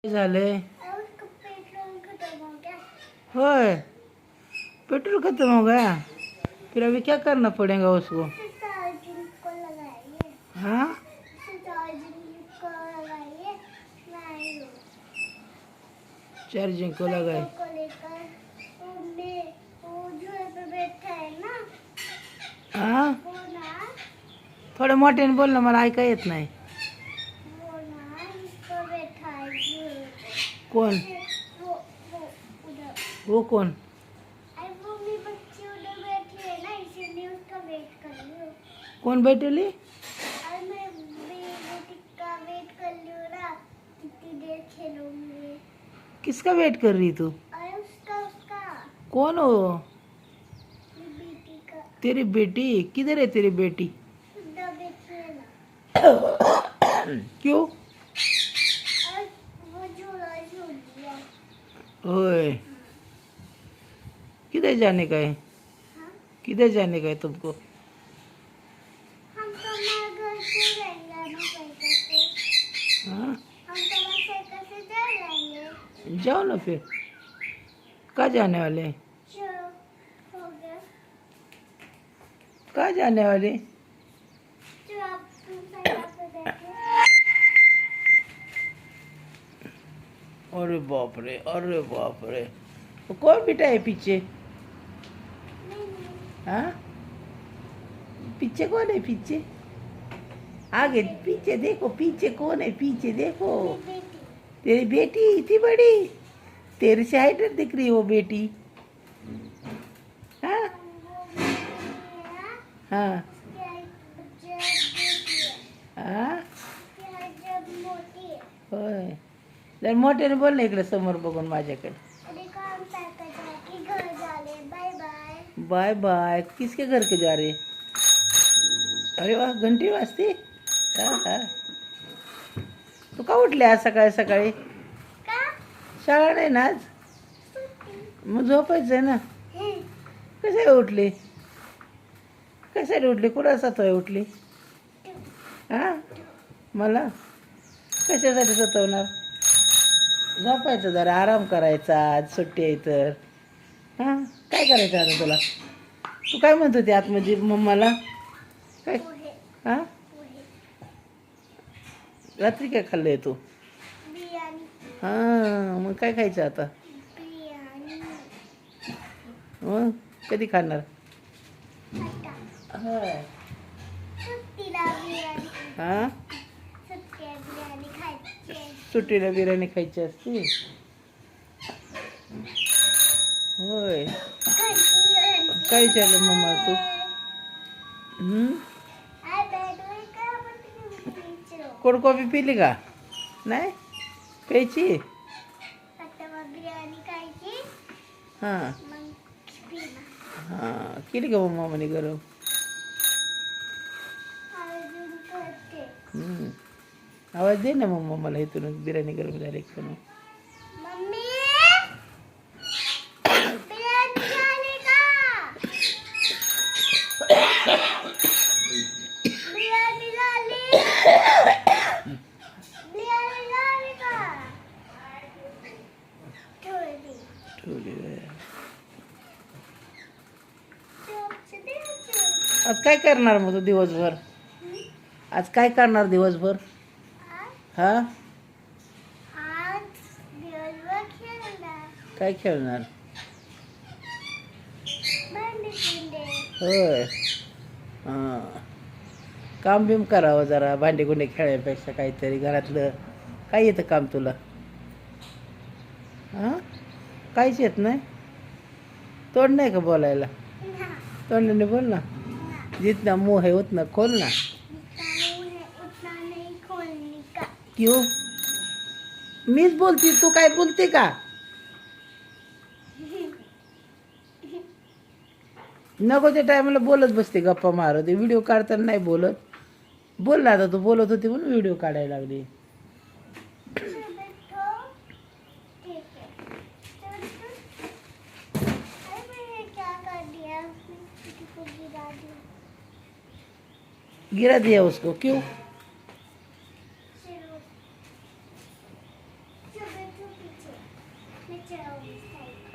झाले? पेट्रोल खत्म हो गया। होय, पेट्रोल खत्म हो गया। फिर अभी क्या करना पड़ेगा उसको? चार्जिंग को लगाइए। हाँ, चार्जिंग को लगाइए। मैं आई हूँ। चार्जिंग को लगाए। पेट्रोल को लेकर वो झूले पे बैठा है ना, हाँ, वो ना थोडं मोठ्याने बोल ना, मला ऐका येत नाही. वो ना इस पर बैठा है झूले पे। कोण? वो उधर। वो कोण? अरे वो मेरी बच्ची उधर बैठी है ना, इसीलिए उसका वेट कर रही हूँ। कोण बैठवली? अरे मैं बेटी का वेट कर रही हूँ ना, कितनी देर खेलूंगी। किसका वेट कर रही तू? अरे उसका उसका कौन हो? मेरी बेटी का। तेरी बेटी किधर है? तेरी बेटी उधर बैठी है ना। क्यों? और वो झूला झूल दिया। ओए, किधर जाने का है? हाँ? किधर जाने का है तुमको? हम तो हमारे घर से जाएंगे ना साइकिल से। हाँ, हम तो हमारे साइकिल से जा जाएंगे। जाओ ना फिर. कहाँ जाने वाले? चलो हो गया। कहाँ जाने वाले? जो आप तुम साइकिल पे बैठे। अरे बाप रे, अरे बाप रे. वो कौन बेटा है पीछे? नहीं नहीं हाँ, पीछे कौन है? पीछे आगे पीछे देखो, पीछे कौन है? पीछे देखो. मेरी बेटी। तेरी बेटी इतनी बड़ी, तेरे से हाइट दिख रही है वो बेटी. हाँ वो बेटी है ना, हाँ उसकी हाइट जब बेटी है। हाँ. उसकी हाइट जब मोटी है। होय, जर मोठ्याने बोल ना इकडे समोर बघून माझ्याकडे. देखो हम साइकिल चला के घर जा रहे। Bye bye. Bye bye. किसके घर के जा रहे? अरे वाह, घंटी वाजते. हाँ हाँ. तू का उठले आज सकाळी सकाळी? का शाळा नाही ना आज? सुट्टी मग झोपायचं आहे ना. है। कशाला उठली? कशाला उठली? कुणा सतवाय उठली? हां, मला कशासाठी सतवणार? झोपायचं, जरा आराम करायचा. आज सुट्टी आहे तर. हां, काय करायचं आता तुला? तू काय म्हणत होती आतमध्ये मम्माला? काय? पोहे हां, पोहे रात्री काय खाल्लंय तू? बिर्याणी हां, मग काय खायचं आता? बिर्याणी मग कधी खाणार? आता होय. सुट्टीला बिर्याणी हां, सुट्ट्या बिर्याणी खायची आहे. सुट्टीला बिर्याणी खायची असते. होय. घंटी काय विचारलं मम्मा तू? आय बैठो का बट कोल्ड कॉफी पिली का? नाही प्यायची? आता मग बिर्याणी खायची हां मग पिना हां. केली का मम्माने गरम? अजून करते. आवाज दे ना मग मम्माला इथून, बिर्याणी गरम झाली का म्हणून. मम्मी बिर्याणी झाली का? बिर्याणी झाली. बिर्याणी झाली का? ठेवली. ठेवली बाई. चोपचं दे चोप. आज काय करणार मग तू दिवसभर? आज काय करणार दिवसभर? हां, आज दिवसभर खेळणार. काय खेळणार? भांडी कुंडे. होय. हां, काम बिम करावं जरा. भांडी गुंडे खेळायपेक्षा काहीतरी घरातलं. काय येतं काम तुला? हां, काहीच येत नाही. तोंड नाही का बोलायला? ना तोंडाने बोल ना. जितना मुंह है उतना खोल ना. उतना नहीं खोलने का. क्यों? मीच बोलती, तू काय बोलते का? नको त्या टायमाला बोलत बसते, गप्पा मारत. व्हिडिओ काढताना नाही बोलत. बोल ना आता, तू बोलत होती म्हणून व्हिडिओ काढायला लागली. बैठो. ठीक है. अरे मैंने क्या कर दिया? उसने किसी को गिरा दिया. गिरा दिया उसको, क्यों? चलो. चलो तू पीछे मैं चलाऊंगी साइड